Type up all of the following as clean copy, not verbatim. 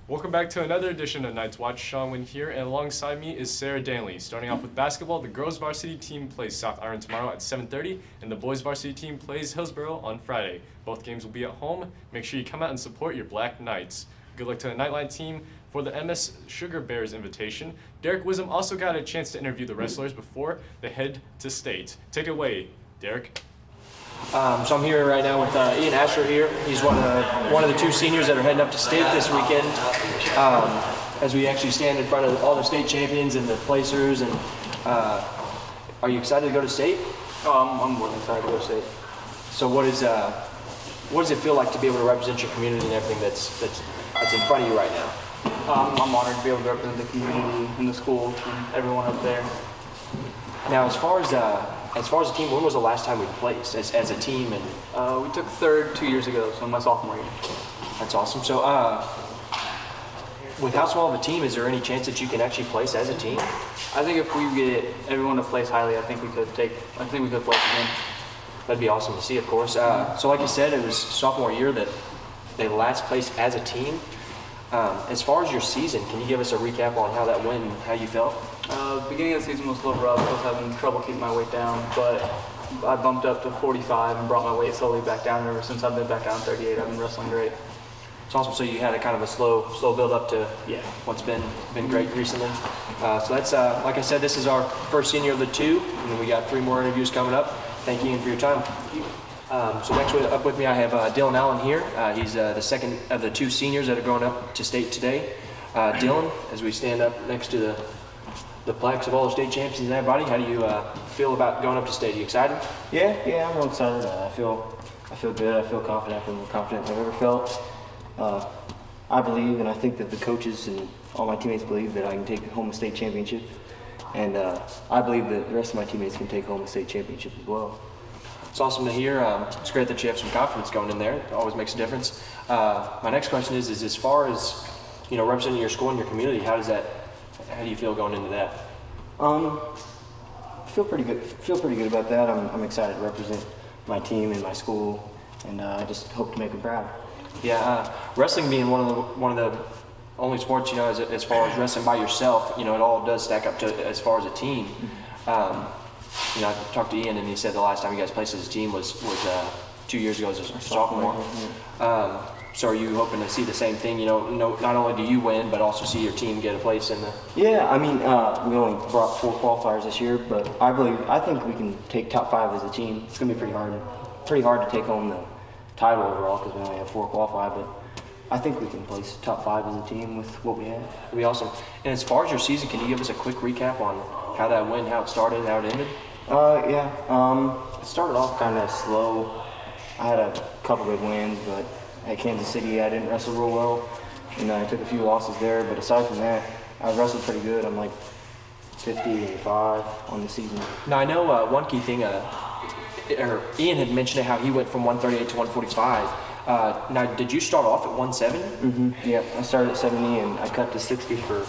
Welcome back to another edition of Night's Watch. Shawn here, and alongside me is Sarah Danley. Starting off with basketball, the girls varsity team plays South Iron tomorrow at 7:30, and the boys varsity team plays Hillsborough on Friday. Both games will be at home. Make sure you come out and support your Black Knights. Good luck to the Nightline team for the MS Sugar Bears invitation. Derek Wisdom also got a chance to interview the wrestlers before they head to state. Take it away, Derek. So I'm here right now with Ian Asher here. He's one of the two seniors that are heading up to state this weekend. As we actually stand in front of all the state champions and the placers, and are you excited to go to state? I'm more than excited to go to state. So what does it feel like to be able to represent your community and everything that's in front of you right now? I'm honored to be able to represent the community and the school and everyone up there. Now, as far as the team, when was the last time we placed as a team? And we took third 2 years ago, so my sophomore year. That's awesome. So, with how small of a team, is there any chance that you can actually place as a team? I think if we get everyone to place highly, I think we could place again. That'd be awesome to see, of course. So, like you said, it was sophomore year that they last placed as a team. As far as your season, can you give us a recap on how that went and how you felt? Beginning of the season was a little rough. I was having trouble keeping my weight down, but I bumped up to 45 and brought my weight slowly back down. And ever since I've been back down 38, I've been wrestling great. It's awesome. So you had a kind of a slow build up to what's been great recently. So that's like I said, this is our first senior of the two, and then we got 3 more interviews coming up. Thank you Ian, for your time. So next up with me, I have Dylan Allen here. He's the second of the 2 seniors that are going up to state today. Dylan, as we stand up next to the plaques of all the state champions and everybody, how do you feel about going up to state? Are you excited? Yeah, I'm real excited. I feel good. I feel confident. I feel more confident than I've ever felt. I believe, and I think that the coaches and all my teammates believe that I can take home a state championship, and I believe that the rest of my teammates can take home a state championship as well. It's awesome to hear. It's great that you have some confidence going in there. It always makes a difference. My next question is as far as representing your school and your community, how do you feel going into that? I feel pretty good. Feel pretty good about that. I'm excited to represent my team and my school, and I just hope to make them proud. Yeah, wrestling being one of the only sports, as far as wrestling by yourself, it all does stack up to as far as a team. I talked to Ian, and he said the last time you guys placed as a team was 2 years ago as a sophomore. So are you hoping to see the same thing? Not only do you win, but also see your team get a place in the... Yeah, I mean, we only brought 4 qualifiers this year, but I think we can take top 5 as a team. It's going to be pretty hard to take home the title overall because we only have 4 qualified, but I think we can place top 5 as a team with what we have. That'd be awesome. And as far as your season, can you give us a quick recap on how that went, how it started, how it ended? It started off kind of slow. I had a couple good wins, but at Kansas City I didn't wrestle real well, and I took a few losses there, but aside from that, I wrestled pretty good. I'm like 50-5 on the season. Now I know one key thing, Ian had mentioned how he went from 138 to 145. Now, did you start off at 170? Mm-hmm. Yeah, I started at 70 and I cut to 60 for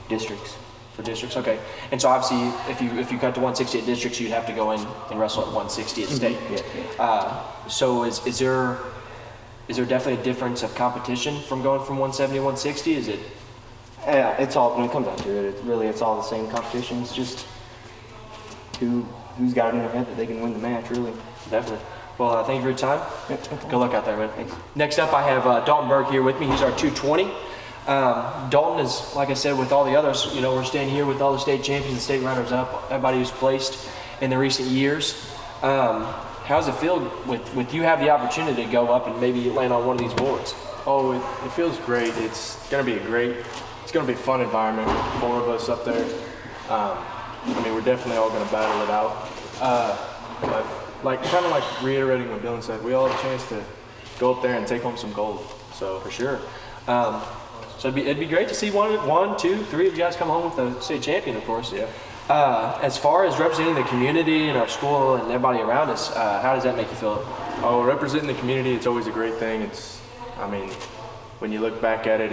districts. For districts, okay. And so obviously, if you cut to 160 at districts, you'd have to go in and wrestle at 160 at state. Mm-hmm. Yeah. So is there definitely a difference of competition from going from 170 to 160? Is it? Yeah, it's all, when it comes down to it, it's all the same competition. It's just who's got it in their head that they can win the match, really. Definitely. Well, thank you for your time. Yep. Good luck out there, man. Thanks. Next up, I have Dalton Burke here with me. He's our 220. Dalton is, like I said, with all the others, we're standing here with all the state champions and state runners-up, everybody who's placed in the recent years. How does it feel with you have the opportunity to go up and maybe land on one of these boards? Oh, it feels great. It's going to be a fun environment with 4 of us up there. We're definitely all going to battle it out. But kind of like reiterating what Dylan said, we all have a chance to go up there and take home some gold. So for sure. So it'd be great to see 1, 2, 3 of you guys come home with the state champion, of course. Yeah. As far as representing the community and our school and everybody around us, how does that make you feel? Oh, representing the community, it's always a great thing. When you look back at it,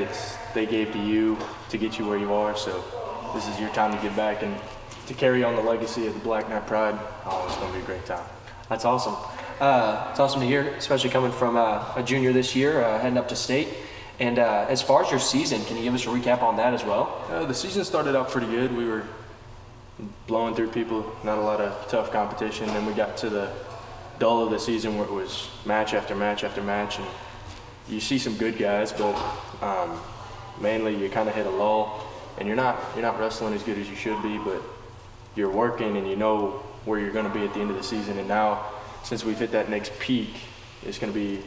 they gave to you to get you where you are. So this is your time to give back and to carry on the legacy of the Black Knight Pride. Oh, it's going to be a great time. That's awesome. It's awesome to hear, especially coming from a junior this year, heading up to state. And as far as your season, can you give us a recap on that as well? The season started out pretty good. We were blowing through people, not a lot of tough competition. Then we got to the dull of the season where it was match after match after match, and you see some good guys, but mainly you kind of hit a lull, and you're not wrestling as good as you should be, but you're working and you know where you're going to be at the end of the season. And now, since we've hit that next peak, it's going to be,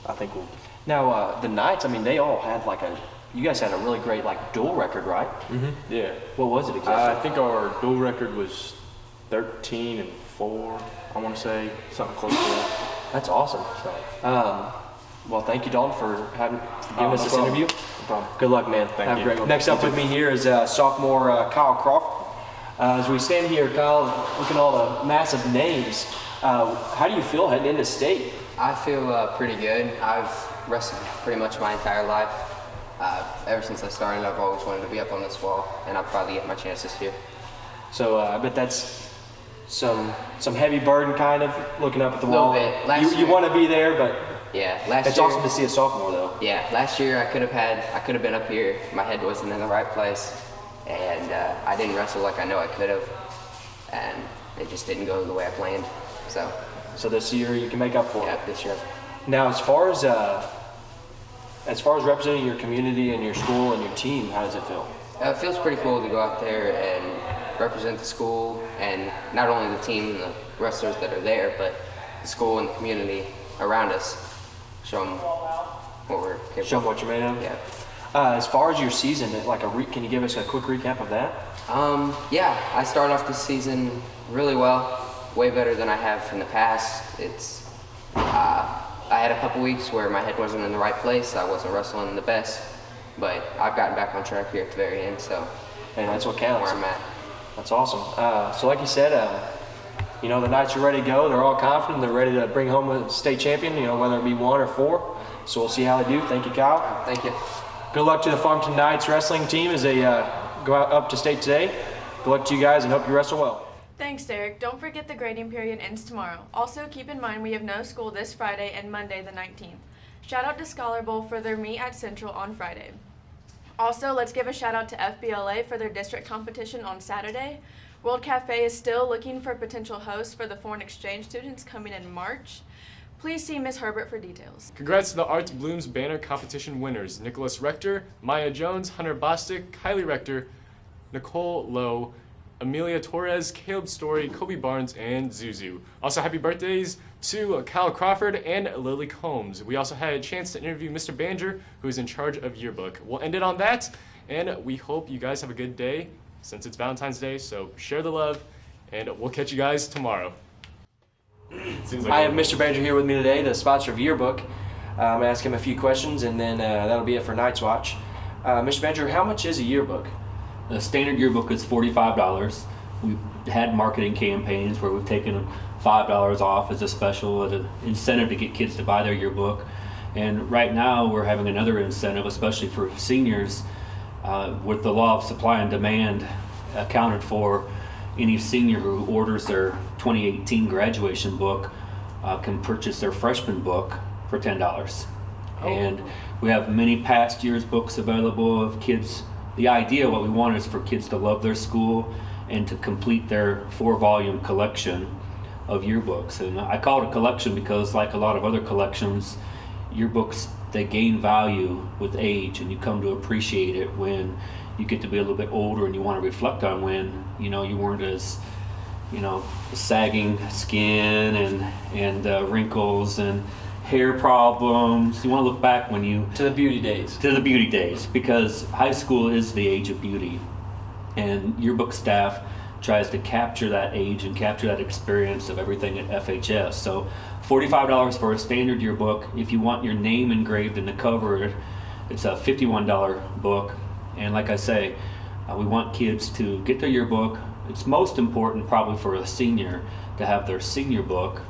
I think we'll. Now the Knights, I mean, they all had you guys had a really great dual record, right? Mm-hmm. Yeah. What was it exactly? I think our dual record was 13-4. I want to say something close to that. That's awesome. Well, thank you, Dalton, for giving us this interview. No problem. Good luck, man. Thank you. Great one. Next up with me here is sophomore Kyle Croft. As we stand here, Kyle, looking at all the massive names, how do you feel heading into state? I feel pretty good. I've wrestled pretty much my entire life. Ever since I started, I've always wanted to be up on this wall, and I'll probably get my chance this year. So I bet that's some heavy burden, kind of looking up at the Little wall. bit. You want to be there, but Yeah, last it's year. awesome to see a sophomore, though. Yeah, last year I could have been up here. My head wasn't in the right place, and I didn't wrestle like I know I could have, and it just didn't go the way I planned. So this year you can make up for yeah, it. this year. Now, as far as representing your community and your school and your team, how does it feel? It feels pretty cool to go out there and represent the school, and not only the team and the wrestlers that are there, but the school and the community around us. Show them what we're capable Show of. them what you're made of? Yeah. As far as your season, can you give us a quick recap of that? Yeah, I started off this season really well, way better than I have in the past. I had a couple weeks where my head wasn't in the right place. I wasn't wrestling the best, but I've gotten back on track here at the very end, so And that's what counts. where I'm at. That's awesome. So like you said, the Knights are ready to go. They're all confident. They're ready to bring home a state champion, whether it be 1 or 4. So we'll see how they do. Thank you, Kyle. Thank you. Good luck to the Farmington Knights wrestling team as they go out up to state today. Good luck to you guys and hope you wrestle well. Thanks, Derek. Don't forget the grading period ends tomorrow. Also, keep in mind we have no school this Friday and Monday the 19th. Shout out to Scholar Bowl for their meet at Central on Friday. Also, let's give a shout out to FBLA for their district competition on Saturday. World Cafe is still looking for potential hosts for the foreign exchange students coming in March. Please see Ms. Herbert for details. Congrats to the Arts Blooms banner competition winners: Nicholas Rector, Maya Jones, Hunter Bostic, Kylie Rector, Nicole Lowe, Amelia Torres, Caleb Story, Kobe Barnes, and Zuzu. Also, happy birthdays to Kyle Crawford and Lily Combs. We also had a chance to interview Mr. Banger, who is in charge of Yearbook. We'll end it on that, and we hope you guys have a good day since it's Valentine's Day, so share the love, and we'll catch you guys tomorrow. I have Mr. Banger here with me today, the sponsor of Yearbook. I'm going to ask him a few questions, and then that'll be it for Night's Watch. Mr. Banger, how much is a yearbook? The standard yearbook is $45. We've had marketing campaigns where we've taken $5 off as a special, as an incentive to get kids to buy their yearbook. And right now we're having another incentive, especially for seniors, with the law of supply and demand accounted for. Any senior who orders their 2018 graduation book can purchase their freshman book for $10. And we have many past year's books available of kids. The idea, what we want is for kids to love their school and to complete their 4-volume collection of yearbooks. And I call it a collection because, like a lot of other collections, yearbooks, they gain value with age, and you come to appreciate it when you get to be a little bit older and you want to reflect on when you weren't as sagging skin and wrinkles and hair problems. You want to look back when you To the beauty days. Because high school is the age of beauty, and yearbook staff tries to capture that age and capture that experience of everything at FHS. So $45 for a standard yearbook. If you want your name engraved in the cover, it's a $51 book. And like I say, we want kids to get their yearbook. It's most important probably for a senior to have their senior book.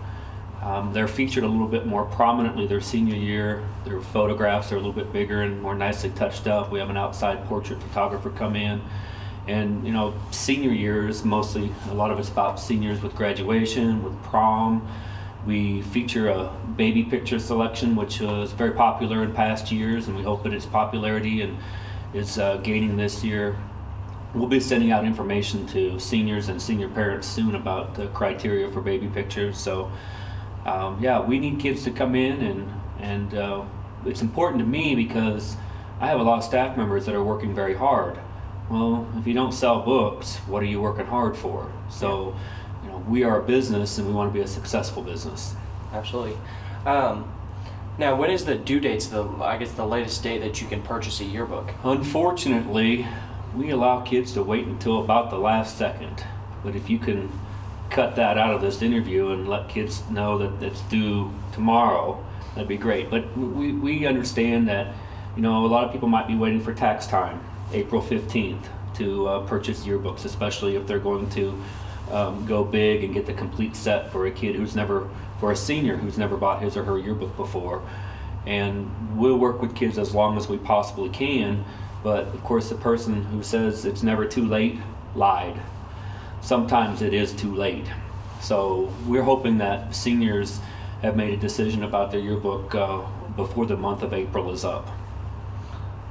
They're featured a little bit more prominently their senior year. Their photographs are a little bit bigger and more nicely touched up. We have an outside portrait photographer come in. And senior year is mostly, a lot of it's about seniors with graduation, with prom, We feature a baby picture selection, which was very popular in past years, and we hope that its popularity and is gaining this year. We'll be sending out information to seniors and senior parents soon about the criteria for baby pictures. So, yeah, we need kids to come in, and it's important to me because I have a lot of staff members that are working very hard. Well, if you don't sell books, what are you working hard for? So, you know, we are a business and we want to be a successful business. Absolutely. Now, when is the due dates? I guess the latest date that you can purchase a yearbook. Unfortunately, we allow kids to wait until about the last second. But if you can cut that out of this interview and let kids know that it's due tomorrow, that'd be great. But we understand that, you know, a lot of people might be waiting for tax time, April 15th, to purchase yearbooks, especially if they're going to go big and get the complete set for a kid for a senior who's never bought his or her yearbook before. And we'll work with kids as long as we possibly can, but of course the person who says it's never too late lied. Sometimes it is too late. So we're hoping that seniors have made a decision about their yearbook before the month of April is up.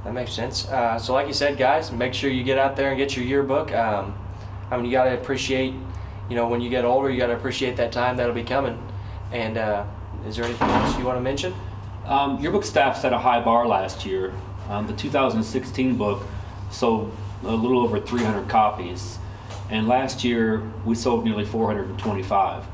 That makes sense. So like you said, guys, make sure you get out there and get your yearbook. I mean, you got to appreciate, you know, when you get older, you got to appreciate that time that'll be coming. And is there anything else you want to mention? Yearbook staff set a high bar last year. The 2016 book sold a little over 300 copies, and last year we sold nearly 425.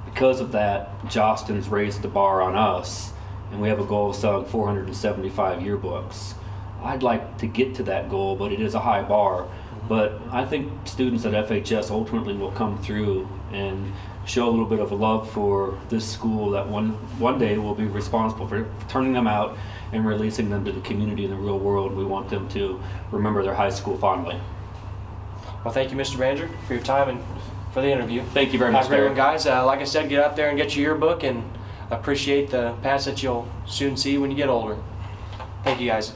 Because of that, Jostens raised the bar on us, and we have a goal of selling 475 yearbooks. I'd like to get to that goal, but it is a high bar. But I think students at FHS ultimately will come through and show a little bit of a love for this school that one day will be responsible for turning them out and releasing them to the community in the real world. We want them to remember their high school fondly. Well, thank you, Mr. Manager, for your time and for the interview. Thank you very much, Have a great one, Derek. guys. Like I said, get out there and get your yearbook and appreciate the paths that you'll soon see when you get older. Thank you, guys.